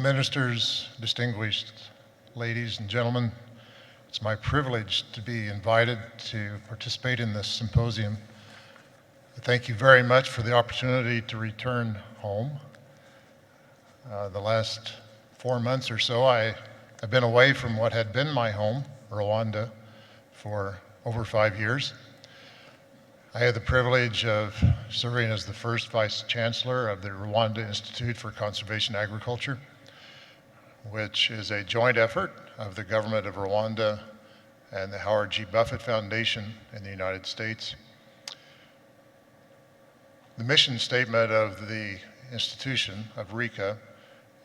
ministers, distinguished ladies and gentlemen, it's my privilege to be invited to participate in this symposium. Thank you very much for the opportunity to return home. The last 4 months or so, I have been away from what had been my home, Rwanda, for over 5 years. I had the privilege of serving as the first Vice Chancellor of the Rwanda Institute for Conservation Agriculture, which is a joint effort of the government of Rwanda and the Howard G. Buffett Foundation in the United States. The mission statement of the institution of RICA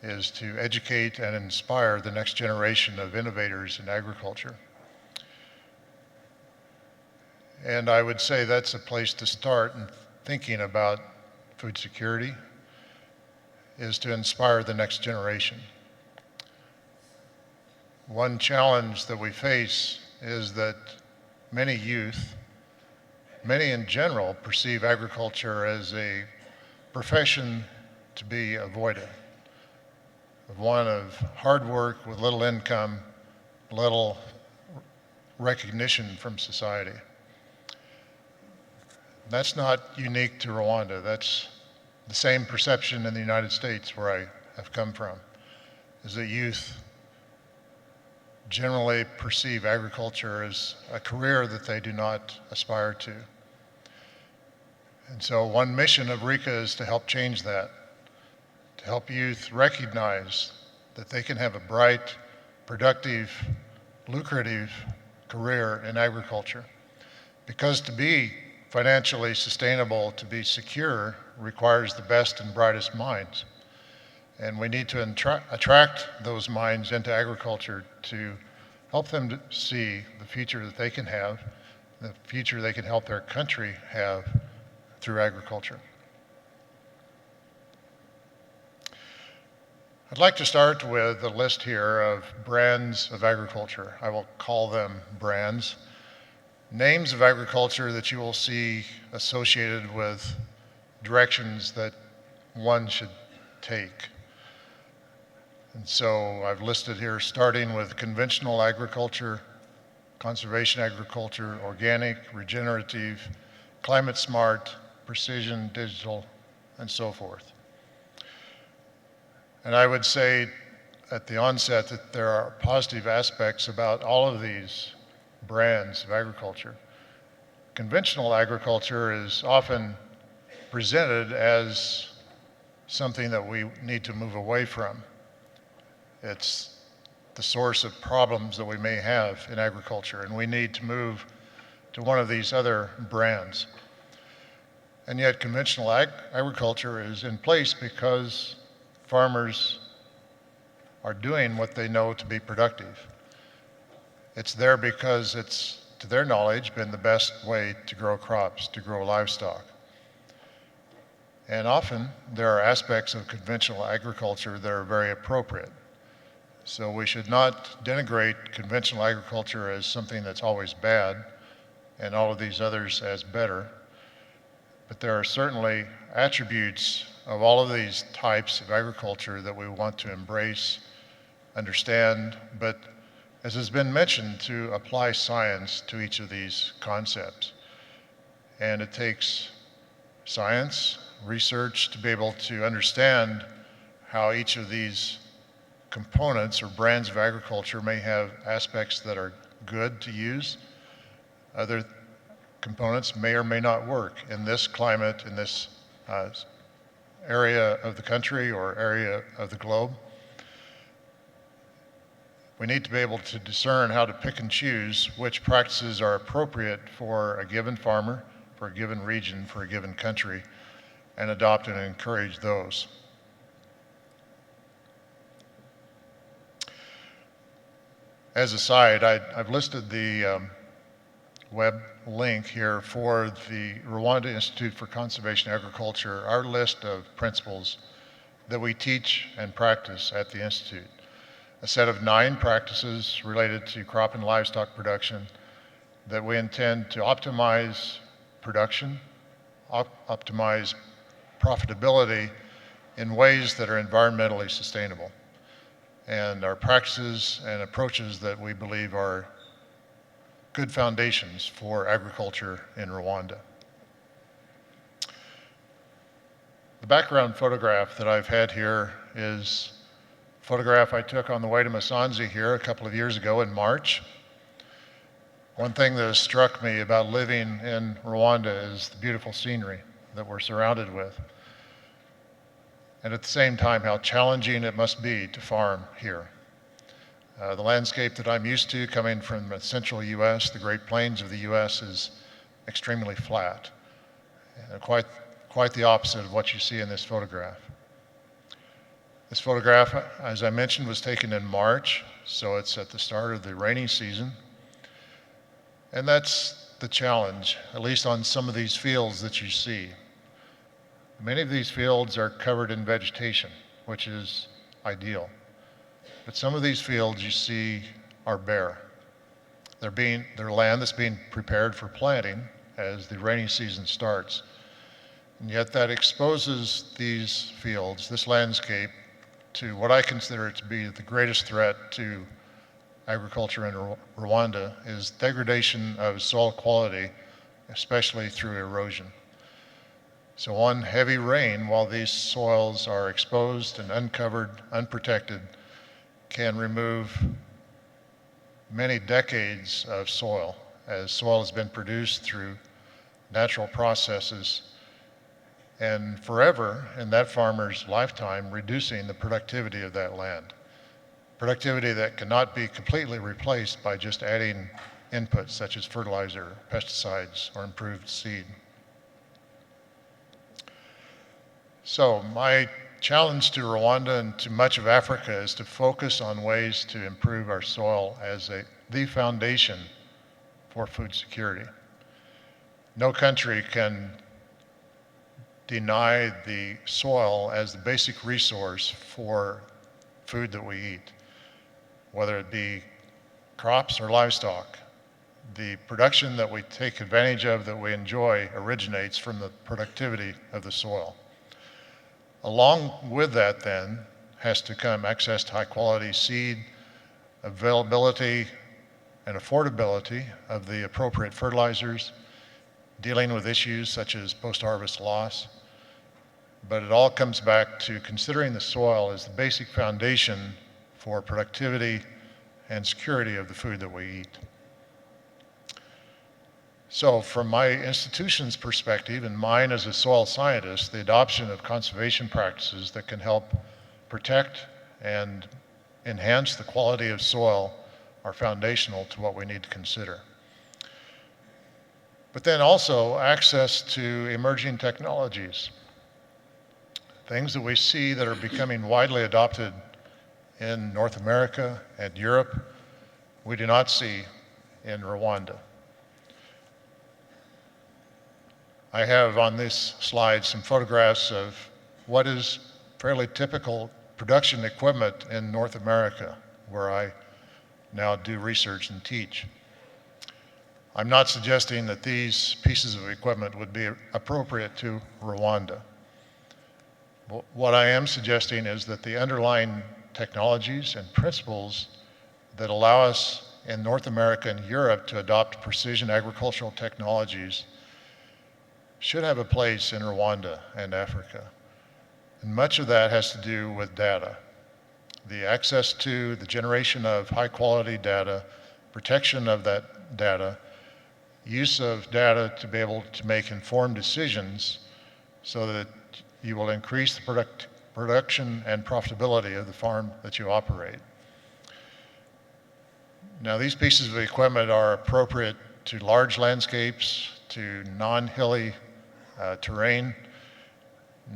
is to educate and inspire the next generation of innovators in agriculture. And I would say that's a place to start in thinking about food security, is to inspire the next generation. One challenge that we face is that many youth, many in general, perceive agriculture as a profession to be avoided, one of hard work with little income, little recognition from society. That's not unique to Rwanda. That's the same perception in the United States, where I have come from, is that youth generally perceive agriculture as a career that they do not aspire to. And so one mission of RICA is to help change that, to help youth recognize that they can have a bright, productive, lucrative career in agriculture. Because to be financially sustainable, to be secure, requires the best and brightest minds. And we need to attract those minds into agriculture to help them to see the future that they can have, the future they can help their country have through agriculture. I'd like to start with a list here of brands of agriculture. I will call them brands. Names of agriculture that you will see associated with directions that one should take. And so I've listed here, starting with conventional agriculture, conservation agriculture, organic, regenerative, climate smart, precision, digital, and so forth. And I would say at the onset that there are positive aspects about all of these brands of agriculture. Conventional agriculture is often presented as something that we need to move away from. It's the source of problems that we may have in agriculture, and we need to move to one of these other brands. And yet conventional agriculture is in place because farmers are doing what they know to be productive. It's there because it's, to their knowledge, been the best way to grow crops, to grow livestock. And often there are aspects of conventional agriculture that are very appropriate. So we should not denigrate conventional agriculture as something that's always bad and all of these others as better. But there are certainly attributes of all of these types of agriculture that we want to embrace, understand, but as has been mentioned, to apply science to each of these concepts. And it takes science, research, to be able to understand how each of these components or brands of agriculture may have aspects that are good to use. Other components may or may not work in this climate, in this area of the country or area of the globe. We need to be able to discern how to pick and choose which practices are appropriate for a given farmer, for a given region, for a given country, and adopt and encourage those. As a side, I've listed the web link here for the Rwanda Institute for Conservation Agriculture, our list of principles that we teach and practice at the Institute. A set of 9 practices related to crop and livestock production that we intend to optimize production, optimize profitability in ways that are environmentally sustainable. and our practices and approaches that we believe are good foundations for agriculture in Rwanda. The background photograph that I've had here is a photograph I took on the way to Musanze here a couple of years ago in March. One thing that has struck me about living in Rwanda is the beautiful scenery that we're surrounded with, and at the same time how challenging it must be to farm here. The landscape that I'm used to coming from the central US, the Great Plains of the US, is extremely flat, and quite the opposite of what you see in this photograph. This photograph, as I mentioned, was taken in March, so it's at the start of the rainy season. And that's the challenge, at least on some of these fields that you see. Many of these fields are covered in vegetation, which is ideal. But some of these fields you see are bare. They're land that's being prepared for planting as the rainy season starts. And yet that exposes these fields, this landscape, to what I consider to be the greatest threat to agriculture in Rwanda is degradation of soil quality, especially through erosion. So on heavy rain, while these soils are exposed and uncovered, unprotected, can remove many decades of soil, as soil has been produced through natural processes, and forever in that farmer's lifetime reducing the productivity of that land. Productivity that cannot be completely replaced by just adding inputs such as fertilizer, pesticides, or improved seed. So my challenge to Rwanda and to much of Africa is to focus on ways to improve our soil as the foundation for food security. No country can deny the soil as the basic resource for food that we eat, whether it be crops or livestock. The production that we take advantage of, that we enjoy, originates from the productivity of the soil. Along with that then has to come access to high quality seed, availability and affordability of the appropriate fertilizers, dealing with issues such as post-harvest loss. But it all comes back to considering the soil as the basic foundation for productivity and security of the food that we eat. So from my institution's perspective, and mine as a soil scientist, the adoption of conservation practices that can help protect and enhance the quality of soil are foundational to what we need to consider. But then also access to emerging technologies, things that we see that are becoming widely adopted in North America and Europe, we do not see in Rwanda. I have on this slide some photographs of what is fairly typical production equipment in North America, where I now do research and teach. I'm not suggesting that these pieces of equipment would be appropriate to Rwanda. What I am suggesting is that the underlying technologies and principles that allow us in North America and Europe to adopt precision agricultural technologies should have a place in Rwanda and Africa. And much of that has to do with data. The access to the generation of high quality data, protection of that data, use of data to be able to make informed decisions so that you will increase the production and profitability of the farm that you operate. Now these pieces of equipment are appropriate to large landscapes, to non-hilly terrain,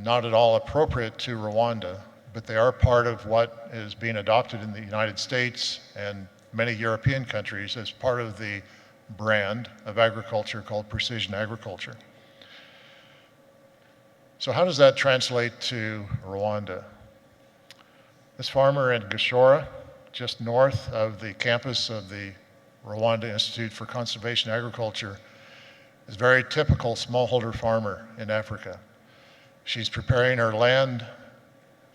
not at all appropriate to Rwanda, but they are part of what is being adopted in the United States and many European countries as part of the brand of agriculture called precision agriculture. So how does that translate to Rwanda? This farmer in Gashora, just north of the campus of the Rwanda Institute for Conservation Agriculture, is a very typical smallholder farmer in Africa. She's preparing her land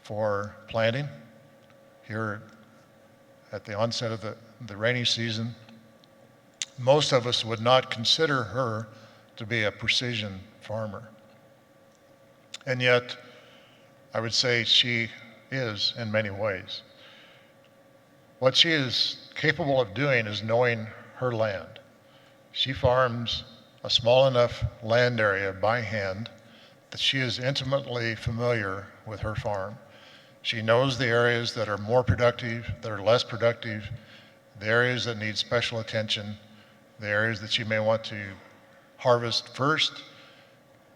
for planting. Here at the onset of the rainy season, most of us would not consider her to be a precision farmer. And yet, I would say she is in many ways. What she is capable of doing is knowing her land. She farms a small enough land area by hand that she is intimately familiar with her farm. She knows the areas that are more productive, that are less productive, the areas that need special attention, the areas that she may want to harvest first.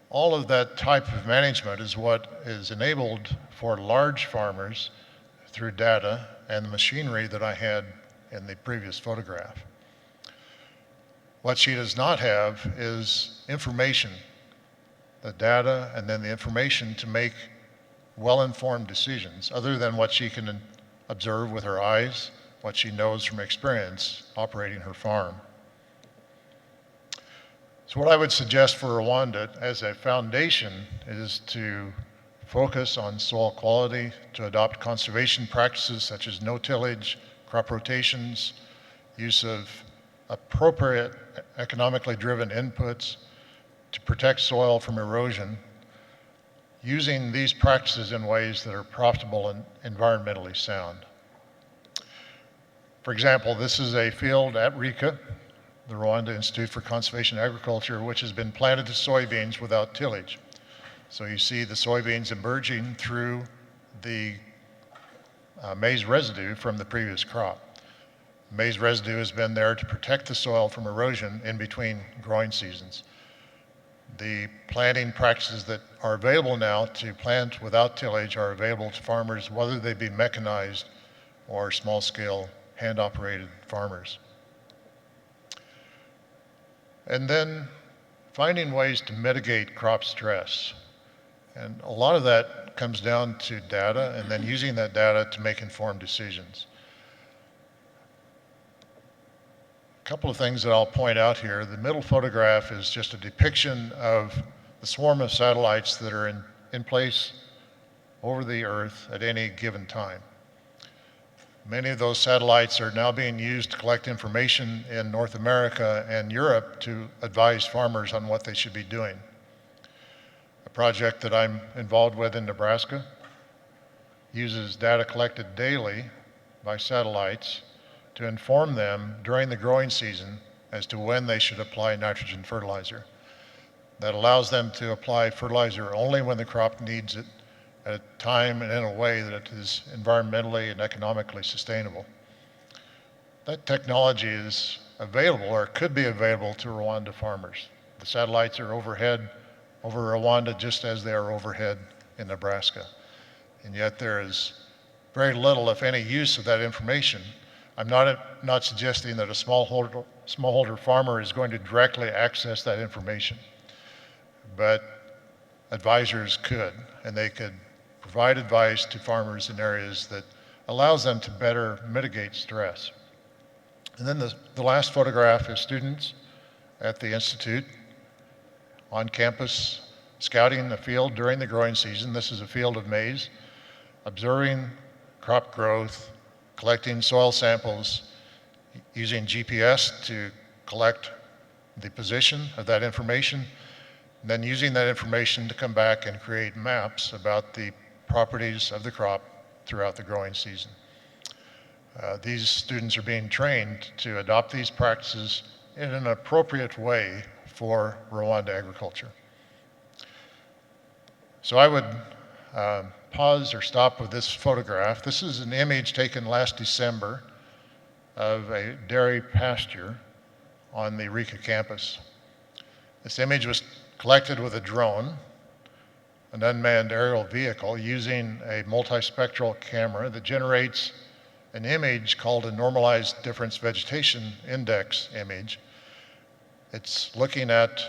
All of that type of management is what is enabled for large farmers through data and the machinery that I had in the previous photograph. What she does not have is information, the data and then the information to make well-informed decisions other than what she can observe with her eyes, what she knows from experience operating her farm. So what I would suggest for Rwanda as a foundation is to focus on soil quality, to adopt conservation practices such as no-tillage, crop rotations, use of appropriate economically driven inputs to protect soil from erosion, using these practices in ways that are profitable and environmentally sound. For example, this is a field at RICA, the Rwanda Institute for Conservation Agriculture, which has been planted to soybeans without tillage. So you see the soybeans emerging through the maize residue from the previous crop. Maize residue has been there to protect the soil from erosion in between growing seasons. The planting practices that are available now to plant without tillage are available to farmers, whether they be mechanized or small-scale hand-operated farmers. And then finding ways to mitigate crop stress. And a lot of that comes down to data and then using that data to make informed decisions. A couple of things that I'll point out here. The middle photograph is just a depiction of the swarm of satellites that are in place over the Earth at any given time. Many of those satellites are now being used to collect information in North America and Europe to advise farmers on what they should be doing. A project that I'm involved with in Nebraska uses data collected daily by satellites to inform them during the growing season as to when they should apply nitrogen fertilizer. That allows them to apply fertilizer only when the crop needs it, at a time and in a way that it is environmentally and economically sustainable. That technology is available, or could be available, to Rwanda farmers. The satellites are overhead over Rwanda just as they are overhead in Nebraska. And yet there is very little, if any, use of that information. I'm not suggesting that a smallholder farmer is going to directly access that information, but advisors could, and they could provide advice to farmers in areas that allows them to better mitigate stress. And then the last photograph is students at the Institute on campus scouting the field during the growing season. This is a field of maize, observing crop growth, collecting soil samples, using GPS to collect the position of that information, and then using that information to come back and create maps about the properties of the crop throughout the growing season. These students are being trained to adopt these practices in an appropriate way for Rwanda agriculture. So I would pause or stop with this photograph. This is an image taken last December of a dairy pasture on the RICA campus. This image was collected with a drone, an unmanned aerial vehicle, using a multispectral camera that generates an image called a normalized difference vegetation index image. It's looking at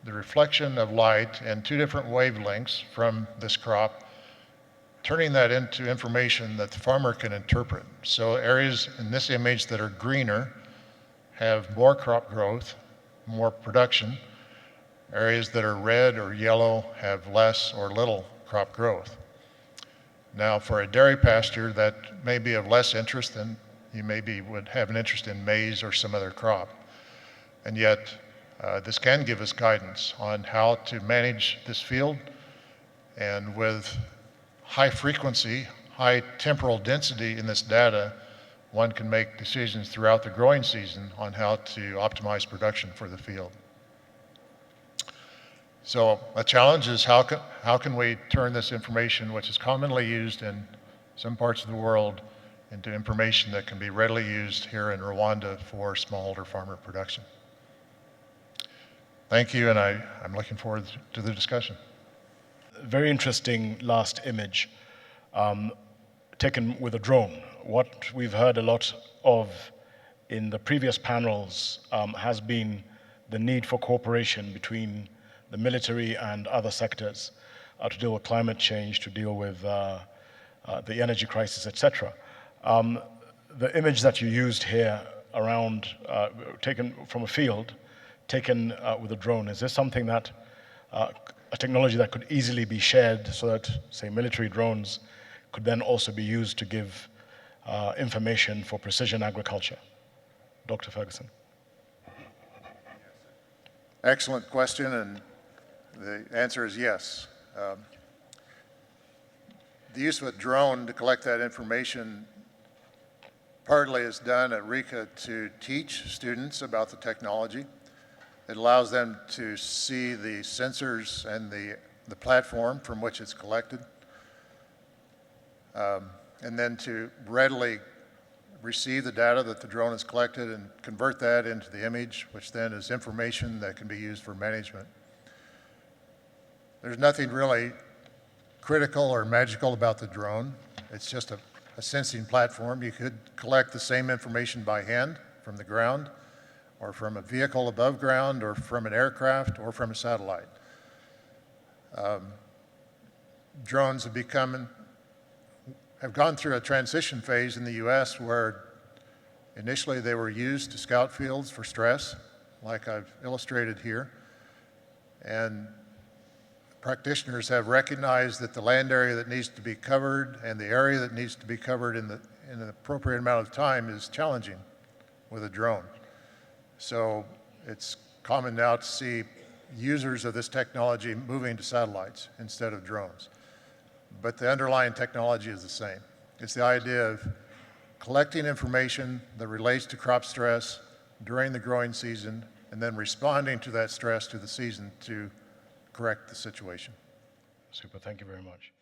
the reflection of light in two different wavelengths from this crop, turning that into information that the farmer can interpret. So areas in this image that are greener have more crop growth, more production. Areas that are red or yellow have less or little crop growth. Now, for a dairy pasture, that may be of less interest than You maybe would have an interest in maize or some other crop. And yet, this can give us guidance on how to manage this field, and with high frequency, high temporal density in this data, one can make decisions throughout the growing season on how to optimize production for the field. So a challenge is how can we turn this information, which is commonly used in some parts of the world, into information that can be readily used here in Rwanda for smallholder farmer production. Thank you, and I'm looking forward to the discussion. Very interesting last image taken with a drone. What we've heard a lot of in the previous panels has been the need for cooperation between the military and other sectors to deal with climate change, to deal with the energy crisis, etc. The image that you used here around, taken from a field, taken with a drone, is this something that, a technology that could easily be shared so that, say, military drones could then also be used to give information for precision agriculture? Dr. Ferguson. Excellent question, and the answer is yes. The use of a drone to collect that information partly is done at RICA to teach students about the technology. It allows them to see the sensors and the platform from which it's collected, and then to readily receive the data that the drone has collected and convert that into the image, which then is information that can be used for management. There's nothing really critical or magical about the drone. It's just a sensing platform. You could collect the same information by hand from the ground, or from a vehicle above ground, or from an aircraft, or from a satellite. Drones have gone through a transition phase in the US where initially they were used to scout fields for stress, like I've illustrated here. And practitioners have recognized that the land area that needs to be covered and the area that needs to be covered in an appropriate amount of time is challenging with a drone. So it's common now to see users of this technology moving to satellites instead of drones. But the underlying technology is the same. It's the idea of collecting information that relates to crop stress during the growing season, and then responding to that stress to the season to correct the situation. Super, thank you very much.